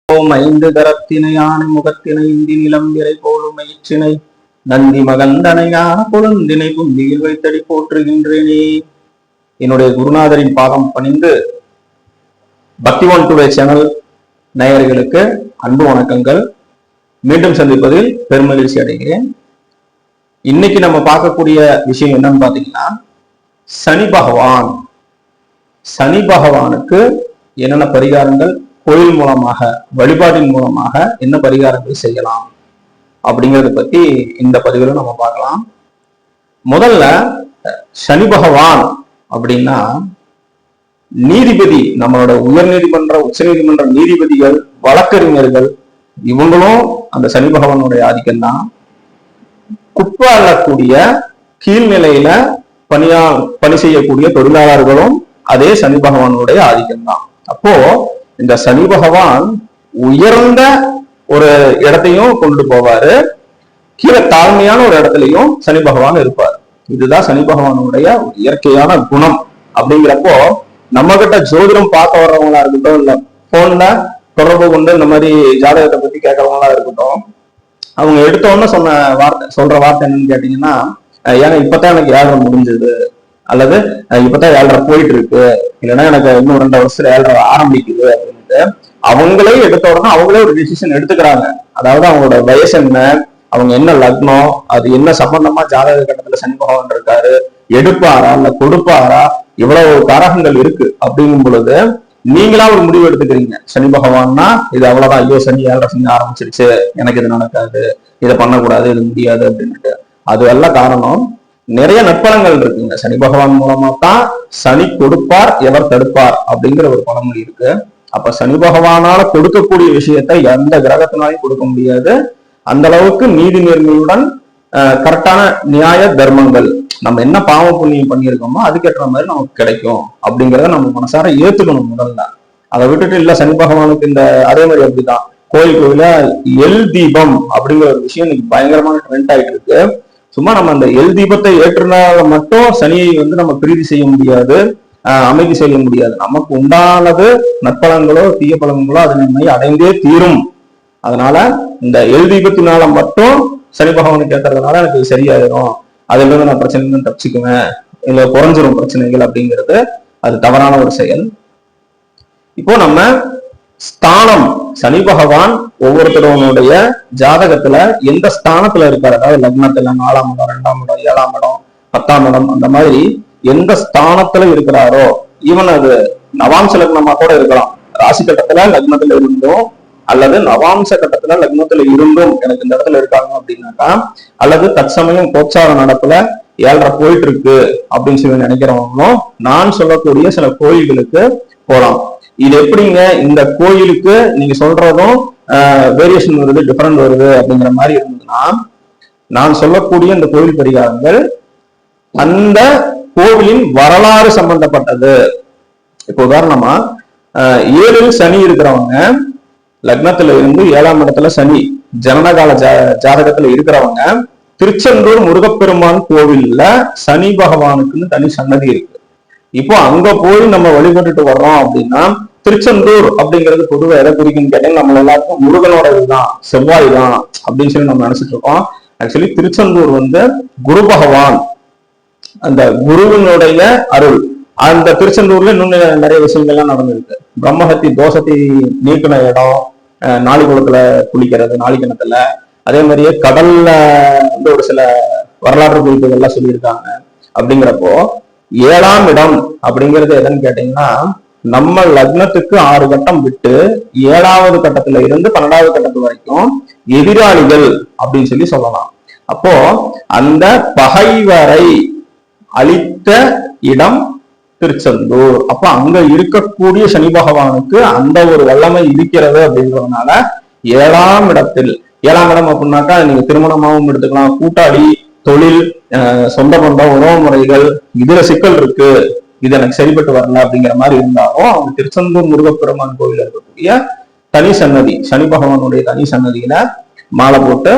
ஐந்து கரத்தினை யானை முகத்தினை இந்தி நிலம்பிரை போலும் மயிற்றினை நந்தி மகந்தனையான கொழுந்தினை குந்தியில் வைத்தடி போற்றுகின்றேனே. என்னுடைய குருநாதரின் பாதம் பணிந்து பக்தி ஒன் டுவே சேனல் நேயர்களுக்கு அன்பு வணக்கங்கள். மீண்டும் சந்திப்பதில் பெருமகிழ்ச்சி அடைகிறேன். இன்னைக்கு நம்ம பார்க்கக்கூடிய விஷயம் என்னன்னு பாத்தீங்கன்னா, சனி பகவானுக்கு என்னென்ன பரிகாரங்கள், கோயில் மூலமாக வழிபாட்டின் மூலமாக என்ன பரிகாரங்கள் செய்யலாம் அப்படிங்கறத பத்தி இந்த பதிவுல நம்ம பார்க்கலாம். முதல்ல சனி பகவான் அப்படின்னா நீதிபதி, நம்மளோட உயர் நீதிமன்ற உச்ச நீதிமன்ற நீதிபதிகள், வழக்கறிஞர்கள், இவங்களும் அந்த சனி பகவானுடைய ஆதிக்கம் தான். குப்பை அள்ளக்கூடிய கீழ்நிலையில பணி செய்யக்கூடிய தொழிலாளர்களும் அதே சனி பகவானுடைய ஆதிக்கம் தான். அப்போ இந்த சனி பகவான் உயர்ந்த ஒரு இடத்தையும் கொண்டு போவாரு, கீழே தாழ்மையான ஒரு இடத்துலயும் சனி பகவான் இருப்பார். இதுதான் சனி பகவானுடைய இயற்கையான குணம். அப்படிங்கிறப்போ நம்ம கிட்ட ஜோதிடம் பார்க்க வர்றவங்களா இருக்கட்டும், இல்ல போன்ல தொடர்பு கொண்டு இந்த மாதிரி ஜாதகத்தை பத்தி கேட்கறவங்களா இருக்கட்டும், அவங்க எடுத்தோன்னு சொல்ற வார்த்தை என்னன்னு கேட்டீங்கன்னா, ஏன்னா இப்பதான் எனக்கு 7 முடிஞ்சது, அல்லது இப்பதான் 7 போயிட்டு இருக்கு, இல்லைன்னா எனக்கு இன்னும் 2 வருஷத்துல 7 ஆரம்பிக்குது அப்படின்ட்டு அவங்களே எடுத்த உடனே அவங்களே ஒரு டிசிஷன் எடுத்துக்கிறாங்க. அதாவது அவங்களோட வயசு என்ன, அவங்க என்ன லக்னம், அது என்ன சம்பந்தமா ஜாதக கட்டத்துல சனி பகவான் இருக்காரு, எடுப்பாரா இல்ல கொடுப்பாரா, இவ்வளவு காரகங்கள் இருக்கு. அப்படிங்கும் பொழுது நீங்களா ஒரு முடிவு எடுத்துக்கிறீங்க, சனி பகவான்னா இது அவ்வளவுதான், ஐயோ சனி 7 சனி ஆரம்பிச்சிருச்சு, எனக்கு இது நடக்காது, இதை பண்ணக்கூடாது, இது முடியாது அப்படின்ட்டு. அது எல்லாம் காரணம் நிறைய நற்பலங்கள் இருக்குங்க. சனி பகவான் மூலமா தான் சனி கொடுப்பார், எவர் தடுப்பார் அப்படிங்கிற ஒரு பழமொழி இருக்கு. அப்ப சனி பகவானால கொடுக்கக்கூடிய விஷயத்தை எந்த கிரகத்தினாலையும் கொடுக்க முடியாது. அந்த அளவுக்கு நீதி நேர்மையுடன் கரெக்டான நியாய தர்மங்கள், நம்ம என்ன பாவ புண்ணியம் பண்ணியிருக்கோமோ அதுக்கேற்ற மாதிரி நமக்கு கிடைக்கும் அப்படிங்கிறத நம்ம மனசார ஏத்துக்கணும் முதல்ல. அதை விட்டுட்டு இல்ல சனி பகவானுக்கு இந்த அதே மாதிரி அப்படிதான் கோயில எல் தீபம் அப்படிங்கிற ஒரு விஷயம் இன்னைக்கு பயங்கரமான ட்ரெண்ட் ஆயிட்டு இருக்கு. சும்மா நம்ம அந்த எல் தீபத்தை ஏற்றுனால மட்டும் சனியை நம்ம பிரீதி செய்ய முடியாது, அமைதி செய்ய முடியாது. நமக்கு உண்டானது நற்பலன்களோ தீய பலன்களோ அது நம்மை அடைந்தே தீரும். அதனால இந்த எல் தீபத்தினால மட்டும் சனி பகவானுக்கு ஏற்றுறதுனால எனக்கு சரியாயிரும், அதுல இருந்து நான் பிரச்சனை தப்பிச்சுக்குவேன், இல்ல குறைஞ்சிரும் பிரச்சனைகள் அப்படிங்கிறது அது தவறான ஒரு செயல். இப்போ நம்ம ஸ்தானம், சனி பகவான் ஒவ்வொருத்தருடைய ஜாதகத்துல எந்த ஸ்தானத்துல இருக்காரு, அதாவது லக்னத்துல 4ஆம் இடம், 2ஆம் இடம், 7ஆம் இடம், 10ஆம் இடம், அந்த மாதிரி எந்த ஸ்தானத்துல இருக்கிறாரோ, ஈவன் அது நவாம்ச லக்னமா கூட இருக்கலாம். ராசி கட்டத்துல லக்னத்துல இருந்தும் அல்லது நவாம்ச கட்டத்துல லக்னத்துல இருந்தும் எனக்கு இந்த இடத்துல இருக்காங்க அப்படின்னாக்கா, அல்லது தற்சமயம் கோச்சார நடப்புல 7 போயிட்டு இருக்கு அப்படின்னு சொல்லி நினைக்கிறவங்களும் நான் சொல்லக்கூடிய சில கோயில்களுக்கு போலாம். இது எப்படிங்க, இந்த கோயிலுக்கு நீங்க சொல்றதும் வேரியேஷன் வருது, டிஃபரெண்ட் வருது அப்படிங்கிற மாதிரி இருந்ததுன்னா, நான் சொல்லக்கூடிய இந்த கோயில் பரிகாரங்கள் அந்த கோவிலின் வரலாறு சம்பந்தப்பட்டது. இப்போ உதாரணமா 7ல் சனி இருக்கிறவங்க, லக்னத்துல இருந்து 7ஆம் இடத்துல சனி ஜனனகால ஜாதகத்துல இருக்கிறவங்க, திருச்செந்தூர் முருகப்பெருமான் கோவில்ல சனி பகவானுக்குன்னு தனி சன்னதி இருக்கு. இப்போ அங்க போய் நம்ம வழிபட்டுட்டு வர்றோம் அப்படின்னா, திருச்செந்தூர் அப்படிங்கிறது பொதுவாக எதை குறிக்குன்னு கேட்டீங்கன்னா, நம்ம எல்லாருக்கும் முருகனோட இதுதான், செவ்வாய் தான் அப்படின்னு சொல்லி நம்ம நினைச்சிட்டு இருக்கோம். ஆக்சுவலி திருச்செந்தூர் குரு பகவான், அந்த குருவினுடைய அருள். அந்த திருச்செந்தூர்ல இன்னும் நிறைய விஷயங்கள்லாம் நடந்திருக்கு. பிரம்மஹத்தி தோஷத்தை நீக்கின இடம், நாளிகுளத்துல குளிக்கிறது, நாளிக்கிணத்துல, அதே மாதிரியே கடல்ல ஒரு சில வரலாற்று குறிப்புகள்லாம் சொல்லியிருக்காங்க. அப்படிங்கிறப்போ 7ஆம் இடம் அப்படிங்கிறது எதுன்னு கேட்டீங்கன்னா, நம்ம லக்னத்துக்கு 6 கட்டம் விட்டு 7வது கட்டத்துல இருந்து 12வது கட்டத்து வரைக்கும் எதிராளிகள் அப்படின்னு சொல்லி சொல்லலாம். அப்போ அந்த பகைவரை அழித்த இடம் திருச்செந்தூர். அப்ப அங்க இருக்கக்கூடிய சனி பகவானுக்கு அந்த ஒரு வல்லமை இருக்கிறது அப்படின்றதுனால 7ஆம் இடத்தில், 7ஆம் இடம் அப்படின்னாக்கா நீங்க திருமணமாகவும் எடுத்துக்கலாம், கூட்டாளி, தொழில், சொந்த பந்தம், உறவு முறைகள், இதுல சிக்கல் இருக்கு, இது எனக்கு சரிப்பட்டு வரல அப்படிங்கிற மாதிரி இருந்தாலும் அவங்க திருச்செந்தூர் முருகப்பெருமான் கோவில் இருக்கக்கூடிய தனி சன்னதி, சனி பகவானுடைய தனி சன்னதியில மாலை போட்டு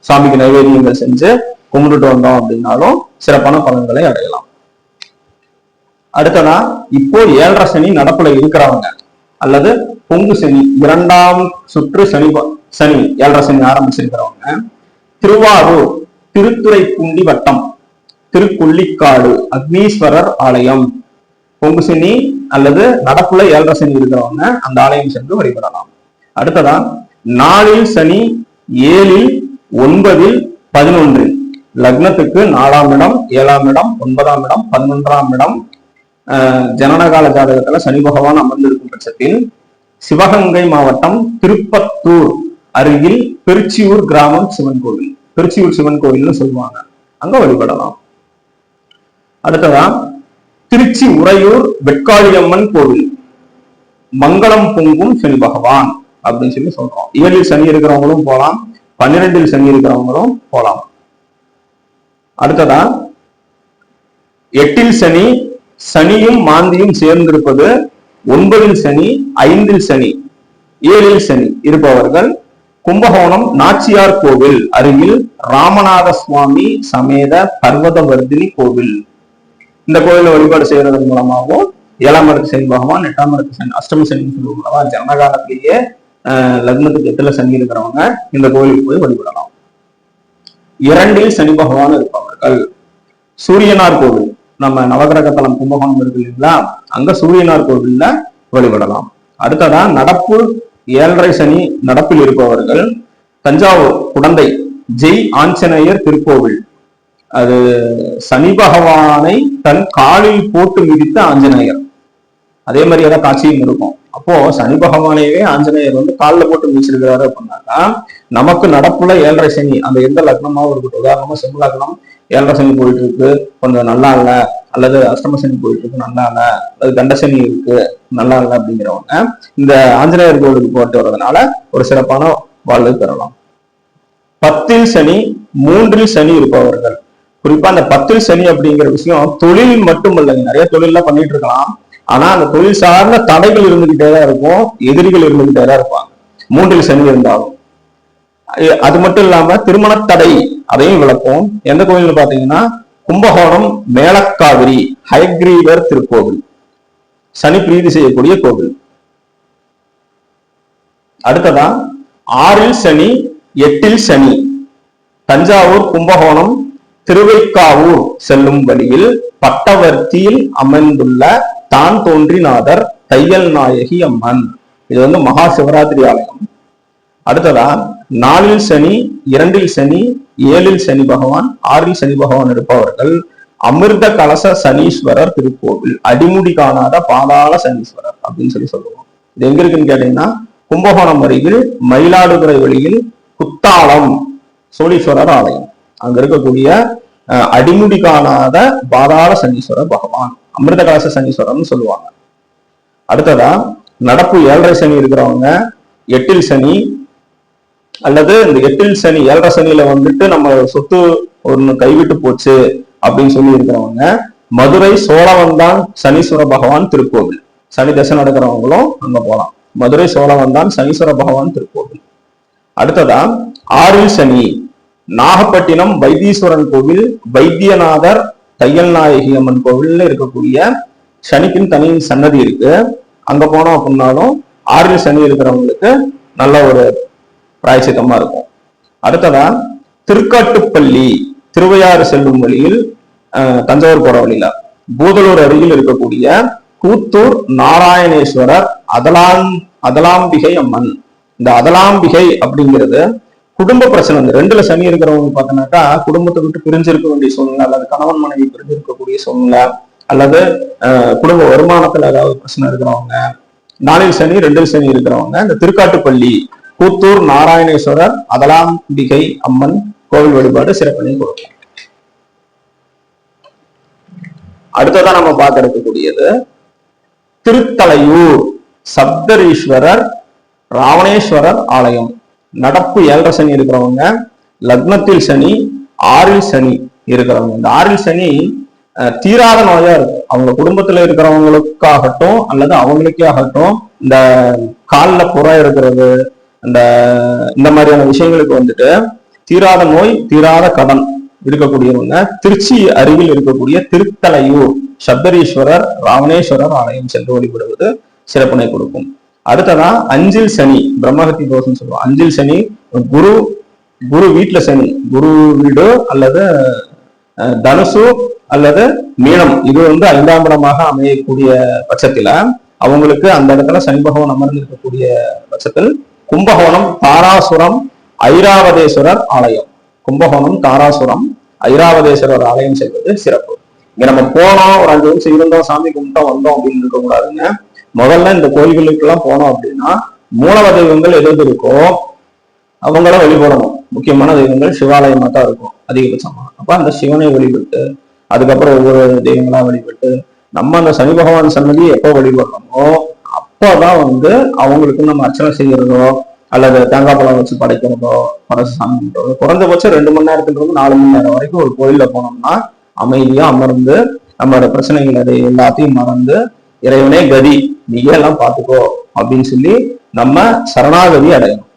சாமிக்கு நைவேத்தியங்கள் செஞ்சு கும்பிட்டுட்டு வந்தோம் அப்படின்னாலும் சிறப்பான பலன்களை அடையலாம். அடுத்ததா இப்போ 7.5 சனி நடப்புல இருக்கிறவங்க, அல்லது பொங்கு சனி 2ஆம் சுற்று சனி 7.5 சனி ஆரம்பிச்சிருக்கிறவங்க திருவாரூர் திருத்துறைப்பூண்டி வட்டம் திருக்கொள்ளிக்காடு அக்னீஸ்வரர் ஆலயம் பொங்கு சனி அல்லது நடப்புல 7.5 சனி இருக்கிறவங்க அந்த ஆலயம் சென்று வழிபடலாம். அடுத்ததா 4இல் சனி 7இல் 9இல் 11 லக்னத்துக்கு 4ஆம் இடம் 7ஆம் இடம் 9ஆம் இடம் 11ஆம் இடம் ஜனனகால ஜாதகத்துல சனி பகவான் அமர்ந்திருக்கும் பட்சத்தில் சிவகங்கை மாவட்டம் திருப்பத்தூர் அருகில் பெருச்சியூர் கிராமம் சிவன் கோவில், பெருச்சியூர் சிவன் கோவில்னு சொல்லுவாங்க, அங்க வழிபடலாம். அடுத்ததா திருச்சி உறையூர் வெட்காளியம்மன் கோவில் மங்களம் பொங்கும் சனி பகவான் அப்படின்னு சொல்லி சொல்றோம். 7இல் சனி இருக்கிறவங்களும் போலாம், 12இல் சனி இருக்கிறவங்களும் போலாம். அடுத்ததா 8இல் சனி சனியும் மாந்தியும் சேர்ந்திருப்பது 9இல் சனி 5இல் சனி 7இல் சனி இருப்பவர்கள் கும்பகோணம் நாச்சியார் கோவில் அருகில் ராமநாத சுவாமி சமேத பர்வதவர்தினி கோவில், இந்த கோயில வழிபாடு செய்யறதன் மூலமாகவும் 7ஆம் இடத்து சனி பகவான் 8ஆம் இடத்து சனி அஷ்டம சனி சொல்லுவாங்க, ஜனகாலத்திலேயே லக்னத்துக்கு 8ல சனி இருக்கிறவங்க இந்த கோயிலுக்கு போய் வழிபடலாம். 2இல் சனி பகவான் இருப்பவர்கள் சூரியனார் கோவில், நம்ம நவகிரக தலம் கும்பகோணம் இருக்கு இல்லைங்களா, அங்க சூரியனார் கோவில்ல வழிபடலாம். அடுத்ததா நடப்பு 7.5 சனி நடப்பில் இருப்பவர்கள் தஞ்சாவூர் குடந்தை ஜெய் ஆஞ்சநேயர் திருக்கோவில், அது சனி பகவானை தன் காலில் போட்டு மிதித்த ஆஞ்சநேயர், அதே மாதிரி ஏதாவது காட்சியும் இருக்கும். அப்போ சனி பகவானையே ஆஞ்சநேயர் காலில் போட்டு மிதிச்சிருக்கிறாரு அப்படின்னாக்கா நமக்கு நடப்புல 7.5 சனி அந்த எந்த லக்னமாவும் இருக்கட்டும், உதாரணமா செம்ம லக்னம் 7.5 சனி போயிட்டு இருக்கு கொஞ்சம் நல்லா இல்ல, அல்லது அஷ்டம சனி போயிட்டு இருக்கு நல்லா இல்ல, அல்லது கண்ட சனி இருக்கு நல்லா இல்ல அப்படிங்கிறவங்க இந்த ஆஞ்சநேயர் கோவிலுக்கு போட்டு வர்றதுனால ஒரு சிறப்பான வாழ்வு பெறலாம். 10இல் சனி 3இல் சனி இருப்பவர்கள், குறிப்பா அந்த 10இல் சனி அப்படிங்கிற விஷயம் தொழில் மட்டும் இல்லைங்க, நிறைய தொழில்லாம் பண்ணிட்டு இருக்கலாம், ஆனா அந்த தொழில் சார்ந்த தடைகள் இருந்துகிட்டே தான் இருக்கும், எதிரிகள் இருந்துகிட்டே தான் இருப்பாங்க 3இல் சனி இருந்தாலும். அது மட்டும் இல்லாம திருமண தடை அதையும் விளக்கும். எந்த கோயில்னு பாத்தீங்கன்னா கும்பகோணம் மேலக்காவிரி ஹயக்ரீவர் திருக்கோவில், சனி பிரீதி செய்யக்கூடிய கோவில். அடுத்ததா 6இல் சனி 8இல் சனி தஞ்சாவூர் கும்பகோணம் திருவைக்காவூர் செல்லும் வழியில் பட்டவர்த்தியில் அமைந்துள்ள தான் தோன்றிநாதர் தையல் நாயகி அம்மன், இது மகா சிவராத்திரி ஆலயம். அடுத்ததா 4இல் சனி 2இல் சனி 7இல் சனி பகவான் 6இல் சனி பகவான் இருப்பவர்கள் அமிர்த கலச சனீஸ்வரர் திருக்கோவில், அடிமுடி காணாத பாதாள சனீஸ்வரர் அப்படின்னு சொல்லுவோம். இது எங்க இருக்குன்னு கேட்டீங்கன்னா கும்பகோணம் அருகில் மயிலாடுதுறை வழியில் குத்தாலம் சோழீஸ்வரர் ஆலயம், அங்க இருக்கக்கூடிய அடிமுடி காணாத பாதாள சனீஸ்வரர் பகவான் அமிர்த கலச சனீஸ்வரர்னு சொல்லுவாங்க. அடுத்ததா நடப்பு 7.5 சனி இருக்கிறவங்க 8இல் சனி அல்லது இந்த 8இல் சனி 7.5 சனியில நம்ம சொத்து ஒண்ணு கைவிட்டு போச்சு அப்படின்னு சொல்லி இருக்கிறவங்க மதுரை சோழவந்தான் சனீஸ்வர பகவான் திருக்கோவில், சனி தசை நடக்கிறவங்களும் அங்க போலாம். மதுரை சோழவந்தான் சனீஸ்வர பகவான் திருக்கோவில். அடுத்ததா 6இல் சனி நாகப்பட்டினம் வைத்தீஸ்வரன் கோவில் வைத்தியநாதர் தையல் நாயகி அம்மன் கோவில்ல இருக்கக்கூடிய சனிக்குன்னு தனி சன்னதி இருக்கு, அங்க போனோம் அப்படின்னாலும் 6இல் சனி இருக்கிறவங்களுக்கு நல்ல ஒரு பிராயச்சித்தமா இருக்கும். அடுத்ததா திருக்காட்டுப்பள்ளி திருவையாறு செல்லும் வழியில் தஞ்சாவூர் போற வழியில பூதலூர் அருகில் இருக்கக்கூடிய கூத்தூர் நாராயணேஸ்வரர் அதலாம்பிகை அம்மன், இந்த அதலாம்பிகை அப்படிங்கிறது குடும்ப பிரச்சனை. இந்த 2ல சனி இருக்கிறவங்க பார்த்தோம்னாக்கா குடும்பத்தை விட்டு பிரிஞ்சிருக்க வேண்டிய சூழ்நிலை, அல்லது கணவன் மனைவி பிரிஞ்சிருக்கக்கூடிய சூழ்நிலை, அல்லது குடும்ப வருமானத்துல ஏதாவது பிரச்சனை இருக்கிறவங்க, 4இல் சனி 2இல் சனி இருக்கிறவங்க இந்த திருக்காட்டுப்பள்ளி கூத்தூர் நாராயணேஸ்வரர் அதலாம்பிகை அம்மன் கோவில் வழிபாடு சிறப்பினை கொடுக்கும். அடுத்ததான் நம்ம பார்க்க இருக்கக்கூடியது திருத்தலையூர் சப்தரீஸ்வரர் ராவணேஸ்வரர் ஆலயம். நடப்பு 7.5 சனி இருக்கிறவங்க லக்னத்தில் சனி 6இல் சனி இருக்கிறவங்க, இந்த 6இல் சனி தீராத நோயா இருக்கு, அவங்க குடும்பத்துல இருக்கிறவங்களுக்காகட்டும் அல்லது அவங்களுக்கே ஆகட்டும் இந்த காலில் புற இருக்கிறது இந்த மாதிரியான விஷயங்களுக்கு தீராத நோய் தீராத கடன் இருக்கக்கூடியவங்க திருச்சி அருகில் இருக்கக்கூடிய திருத்தலையூர் சப்தரீஸ்வரர் ராவணேஸ்வரர் ஆலயம் சென்று வழிபடுவது சிறப்பினை கொடுக்கும். அடுத்ததா அஞ்சில் சனி, பிரம்மஹத்தி தோஷம் சொல்லுவோம். அஞ்சில் சனி, குரு குரு வீட்டுல சனி, குரு வீடு அல்லது தனுசு அல்லது மீனம், இது வந்து 5ஆம் இடமாக அமையக்கூடிய பட்சத்துல அவங்களுக்கு அந்த இடத்துல சனி பகவான் அமர்ந்திருக்கக்கூடிய பட்சத்தில் கும்பகோணம் தாராசுரம் ஐராவதேஸ்வரர் ஆலயம், கும்பகோணம் தாராசுரம் ஐராவதேஸ்வரர் ஆலயம் செய்வது சிறப்பு. இங்க நம்ம போனோம், ஒரு 5 நிமிஷம் இருந்தோம், சாமி கும்பிட்டோம், வந்தோம் அப்படின்னு இருக்க கூடாதுங்க. முதல்ல இந்த கோயில்களுக்கு எல்லாம் போனோம் அப்படின்னா மூலவ தெய்வங்கள் எது இருக்கோ அவங்கள வழிபடணும். முக்கியமான தெய்வங்கள் சிவாலயமா தான் இருக்கும் அதிகபட்சமா. அப்ப அந்த சிவனை வழிபட்டு அதுக்கப்புறம் ஒவ்வொரு தெய்வங்களா வழிபட்டு நம்ம அந்த சனி பகவான் சன்னதி எப்போ வழிபடுறோமோ அப்போதான் வந்து அவங்களுக்கு நம்ம அர்ச்சனை செய்யறதோ அல்லது தேங்காய் பழம் வச்சு படைக்கிறதோ பரசு சாமி பண்றதோ குறைஞ்சபட்சம் 2 மணி நேரத்துல இருந்து 4 மணி நேரம் வரைக்கும் ஒரு கோயில்ல போனோம்னா அமைதியா அமர்ந்து நம்மளோட பிரச்சனைகள் அதை எல்லாத்தையும் மறந்து இறைவனே கதி, நீங்க எல்லாம் பார்த்துக்கோ அப்படின்னு சொல்லி நம்ம சரணாகதி அடையணும்.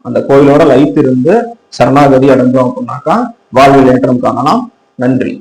அந்த கோயிலோட லைட் இருந்து சரணாகதி அடைஞ்சோம் அப்படின்னாக்கா வாழ்வில் ஏற்றம் காணலாம். நன்றி.